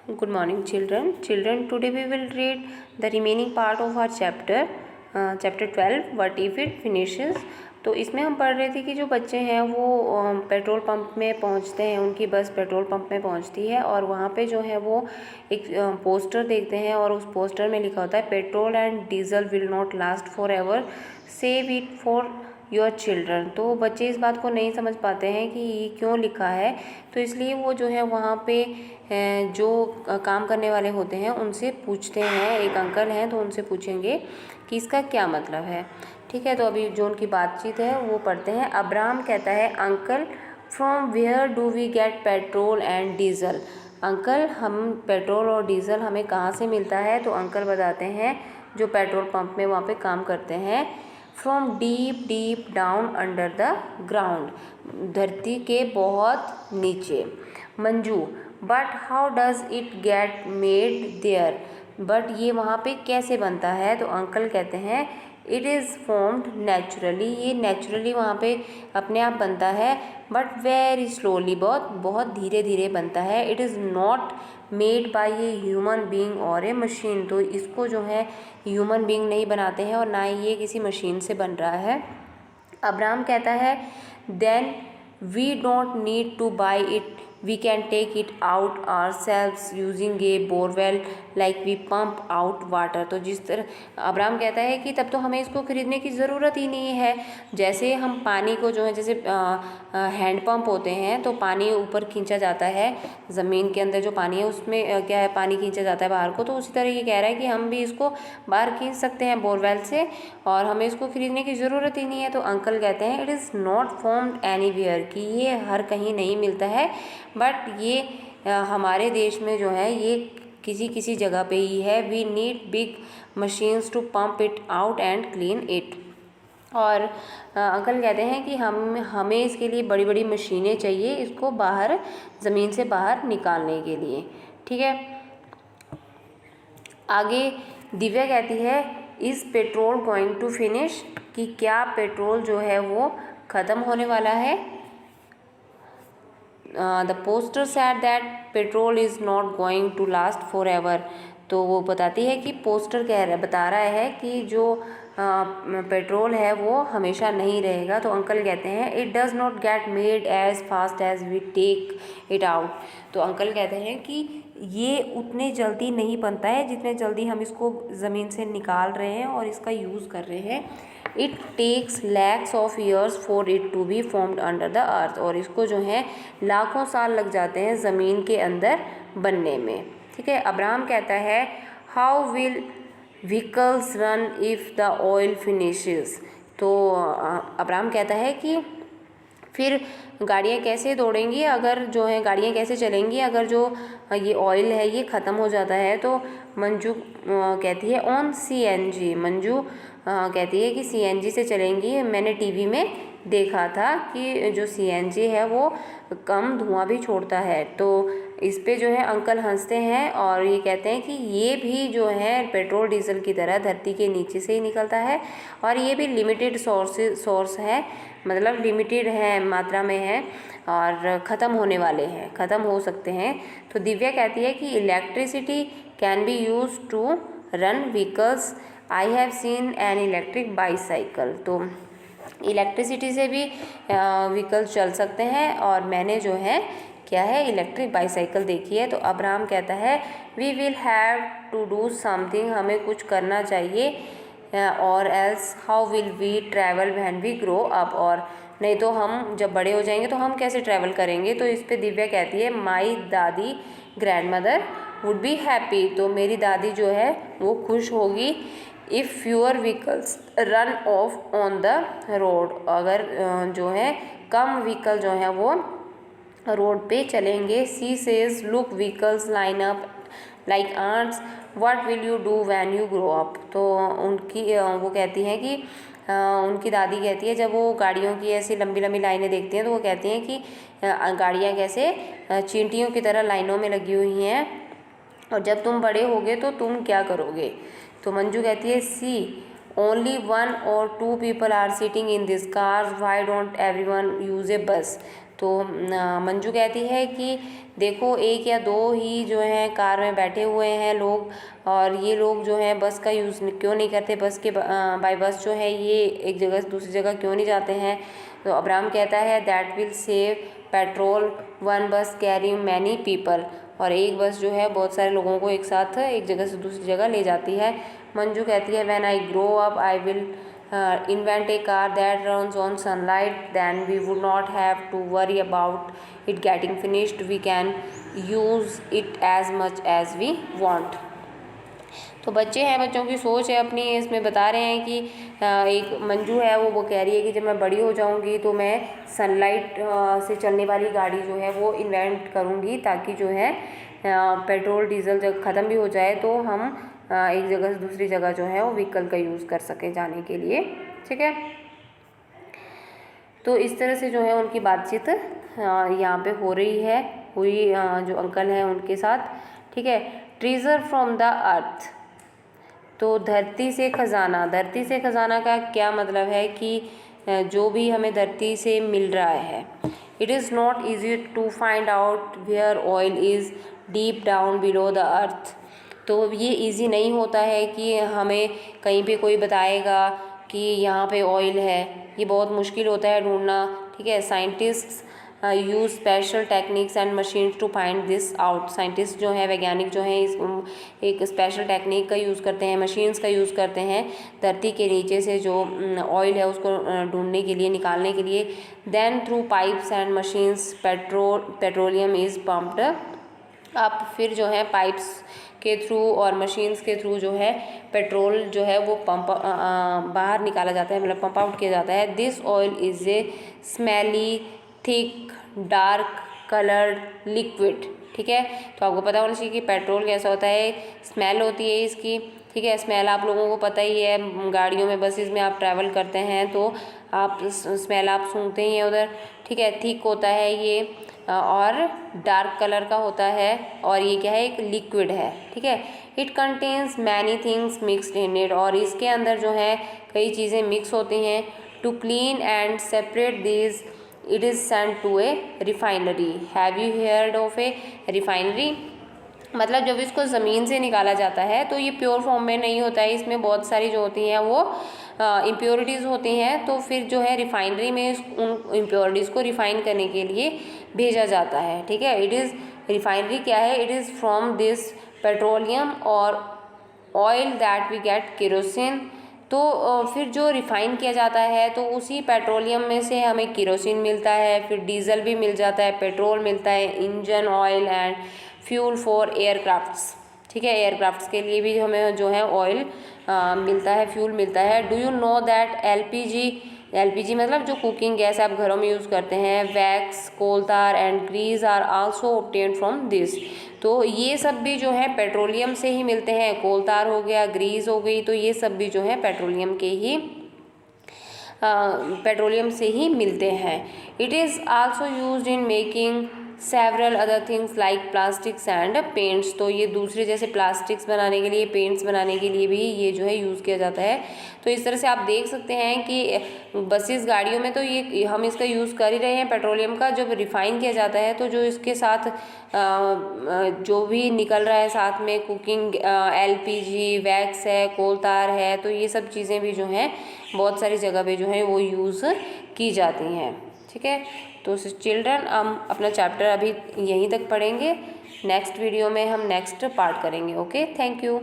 Good morning, children. Children, today we will read the remaining part of our chapter 12. What if it finishes? तो इसमें हम पढ़ रहे थे कि जो बच्चे हैं वो पेट्रोल पंप में पहुंचते हैं, उनकी बस पेट्रोल पंप में पहुंचती है और वहाँ पे जो है वो एक पोस्टर देखते हैं और उस पोस्टर में लिखा होता है petrol and diesel will not last for ever, save it for your children. तो बच्चे इस बात को नहीं समझ पाते हैं कि ये क्यों लिखा है, तो इसलिए वो जो है वहाँ पे जो काम करने वाले होते हैं उनसे पूछते हैं। एक अंकल हैं तो उनसे पूछेंगे कि इसका क्या मतलब है। ठीक है, तो अभी जो उनकी बातचीत है वो पढ़ते हैं। अब्राहम कहता है, uncle from where do we get petrol and diesel. Uncle, हम पेट्रोल और डीजल हमें कहाँ से मिलता है? तो अंकल बताते हैं जो पेट्रोल पंप में वहाँ पे काम करते हैं, from deep deep down under the ground, धरती के बहुत नीचे। Manju, but how does it get made there, but ये वहाँ पे कैसे बनता है? तो अंकल कहते हैं इट इज़ फॉर्म्ड नेचुरली, ये नेचुरली वहाँ पे अपने आप बनता है, बट वेरी स्लोली, बहुत बहुत धीरे धीरे बनता है। It is not made by a human being और ए मशीन, तो इसको जो है ह्यूमन बीइंग नहीं बनाते हैं और ना ही ये किसी मशीन से बन रहा है। अब्राहम कहता है then we don't need to buy it, we can take it out ourselves using a borewell like we pump out water. तो जिस तरह अब्राहम कहता है कि तब तो हमें इसको खरीदने की ज़रूरत ही नहीं है, जैसे हम पानी को जो है जैसे हैंड पंप होते हैं तो पानी ऊपर खींचा जाता है, ज़मीन के अंदर जो पानी है उसमें क्या है, पानी खींचा जाता है बाहर को, तो उसी तरह ये कह रहा है कि हम भी इसको बाहर खींच सकते हैं बोरवेल से और हमें इसको खरीदने की ज़रूरत ही नहीं है। तो अंकल कहते हैं it is not formed anywhere, कि ये हर कहीं नहीं मिलता है, बट ये हमारे देश में जो है ये किसी किसी जगह पे ही है। We need big machines to pump it out and clean it. और अंकल कहते हैं कि हमें इसके लिए बड़ी बड़ी मशीनें चाहिए, इसको बाहर ज़मीन से बाहर निकालने के लिए। ठीक है, आगे दिव्या कहती है is petrol going to finish, कि क्या पेट्रोल जो है वो ख़त्म होने वाला है। The poster said that petrol is not going to last for ever, तो वो बताती है कि पोस्टर बता रहा है कि जो पेट्रोल है वो हमेशा नहीं रहेगा। तो अंकल कहते हैं it does not get made as fast as we take it out. तो अंकल कहते हैं कि ये उतने जल्दी नहीं बनता है जितने जल्दी हम इसको ज़मीन से निकाल रहे हैं और इसका यूज़ कर रहे हैं। It takes lakhs of years for it to be formed under the earth, और इसको जो है लाखों साल लग जाते हैं ज़मीन के अंदर बनने में। ठीक है, अब्राहम कहता है how will vehicles run if the oil finishes. तो अब्राहम कहता है कि फिर गाड़ियाँ कैसे दौड़ेंगी, अगर जो है गाड़ियाँ कैसे चलेंगी अगर जो ये ऑयल है ये ख़त्म हो जाता है। तो मंजू कहती है ऑन CNG, मंजू कहती है कि CNG से चलेंगी। मैंने टीवी में देखा था कि जो CNG है वो कम धुआं भी छोड़ता है। तो इस पे जो है अंकल हंसते हैं और ये कहते हैं कि ये भी जो है पेट्रोल डीजल की तरह धरती के नीचे से ही निकलता है और ये भी लिमिटेड सोर्स है, मतलब लिमिटेड है मात्रा में है और ख़त्म होने वाले हैं, ख़त्म हो सकते हैं। तो दिव्या कहती है कि electricity can be use to run vehicles, I have seen an electric bicycle. तो इलेक्ट्रिसिटी से भी व्हीकल्स चल सकते हैं और मैंने जो है क्या है इलेक्ट्रिक बाईसाइकिल देखी है। तो अब्राहम कहता है we will have to do something, हमें कुछ करना चाहिए, और else how will we travel when we grow up, और नहीं तो हम जब बड़े हो जाएंगे तो हम कैसे ट्रैवल करेंगे। तो इस पे दिव्या कहती है माई दादी grand mother would be happy, तो मेरी दादी जो है वो खुश होगी if fewer vehicles run of on the road, अगर जो है कम व्हीकल जो है वो रोड पे चलेंगे। She says look vehicles line up like ants, what will you do when you grow up. तो उनकी वो कहती हैं कि उनकी दादी कहती है जब वो गाड़ियों की ऐसी लंबी लंबी लाइनें देखती हैं तो वो कहती हैं कि गाड़ियाँ कैसे चींटियों की तरह लाइनों में लगी हुई हैं और जब तुम बड़े होगे तो तुम क्या करोगे। तो मंजू कहती है see only 1 or 2 people are sitting in this cars, why don't everyone use a bus. तो मंजू कहती है कि देखो 1 या 2 ही जो हैं कार में बैठे हुए हैं लोग, और ये लोग जो हैं बस का यूज़ क्यों नहीं करते, बस के बाय बस जो है ये एक जगह से दूसरी जगह क्यों नहीं जाते हैं। तो अब्राहम कहता है दैट विल सेव पेट्रोल, 1 बस कैरी मैनी पीपल, और एक बस जो है बहुत सारे लोगों को एक साथ एक जगह से दूसरी जगह ले जाती है। मंजू कहती है when I grow up I will invent a car that runs on sunlight, then we would not have to worry about it getting finished, we can use it as much as we want। तो बच्चे हैं, बच्चों की सोच है अपनी, इसमें बता रहे हैं कि एक मंजू है वो कह रही है कि जब मैं बड़ी हो जाऊंगी तो मैं सनलाइट से चलने वाली गाड़ी जो है वो इन्वेंट करूंगी, ताकि जो है पेट्रोल डीजल जब ख़त्म भी हो जाए तो हम एक जगह से दूसरी जगह जो है वो व्हीकल का यूज़ कर सकें जाने के लिए। ठीक है, तो इस तरह से जो है उनकी बातचीत यहाँ पे हो रही है, हुई जो अंकल हैं उनके साथ। ठीक है, ट्रेजर फ्रॉम द अर्थ, तो धरती से खजाना। धरती से खजाना का क्या मतलब है कि जो भी हमें धरती से मिल रहा है। It is not easy to find out where oil is deep down below the earth, तो ये इजी नहीं होता है कि हमें कहीं पे कोई बताएगा कि यहाँ पे ऑयल है, ये बहुत मुश्किल होता है ढूंढना। ठीक है, scientists use special techniques and machines to find this out. Scientist जो है, वैज्ञानिक जो हैं, इस एक स्पेशल टेक्निक का यूज़ करते हैं, मशीन्स का यूज़ करते हैं धरती के नीचे से जो ऑयल है उसको ढूंढने के लिए, निकालने के लिए। Then through pipes and machines petroleum is pumped up, फिर जो है पाइप्स के थ्रू और मशीन्स के थ्रू जो है पेट्रोल जो है वो पंप बाहर निकाला जाता है, मतलब पंप आउट किया जाता है। This oil is a smelly thick dark coloured liquid. ठीक है, तो आपको पता होना चाहिए कि पेट्रोल कैसा होता है, स्मेल होती है इसकी। ठीक है, स्मेल आप लोगों को पता ही है, गाड़ियों में बसेस में आप ट्रैवल करते हैं तो आप स्मेल आप सूंघते ही हैं उधर। ठीक है, थिक होता है ये और डार्क कलर का होता है, और ये क्या है, एक लिक्विड है। ठीक है, it contains many things mixed in it, और इसके अंदर जो है कई चीज़ें मिक्स होती हैं। To clean and separate this it is sent to a refinery. Have you heard of a refinery, मतलब जब इसको ज़मीन से निकाला जाता है तो ये प्योर फॉर्म में नहीं होता है, इसमें बहुत सारी जो होती हैं वो इम्प्योरिटीज़ होती हैं, तो फिर जो है रिफाइनरी में उन इम्प्योरिटीज़ को रिफ़ाइन करने के लिए भेजा जाता है। ठीक है, इट इज़ रिफाइनरी क्या है, it is from this petroleum और oil that we get kerosene, तो फिर जो रिफ़ाइन किया जाता है तो उसी पेट्रोलियम में से हमें केरोसिन मिलता है, फिर डीजल भी मिल जाता है, पेट्रोल मिलता है, engine oil and fuel for aircrafts. ठीक है, एयरक्राफ्ट्स के लिए भी हमें जो है ऑयल मिलता है, फ्यूल मिलता है। Do you know that LPG मतलब जो कुकिंग गैस आप घरों में यूज़ करते हैं, wax, coal tar and grease are also obtained from this, तो ये सब भी जो है पेट्रोलियम से ही मिलते हैं। कोलतार हो गया, ग्रीस हो गई, तो ये सब भी जो है पेट्रोलियम से ही मिलते हैं। It is also used in making several other things like plastics and paints, तो ये दूसरे जैसे प्लास्टिक्स बनाने के लिए, पेंट्स बनाने के लिए भी ये जो है यूज़ किया जाता है। तो इस तरह से आप देख सकते हैं कि बसेस, गाड़ियों में तो ये हम इसका यूज़ कर ही रहे हैं पेट्रोलियम का। जब रिफ़ाइन किया जाता है तो जो इसके साथ जो भी निकल रहा है साथ में, कुकिंग एलपीजी, वैक्स है, कोलतार है, तो ये सब चीज़ें भी जो हैं बहुत सारी जगह पे जो है वो यूज़ की जाती हैं। ठीक है, तो चिल्ड्रन हम अपना चैप्टर अभी यहीं तक पढ़ेंगे, नेक्स्ट वीडियो में हम नेक्स्ट पार्ट करेंगे। Okay, thank you.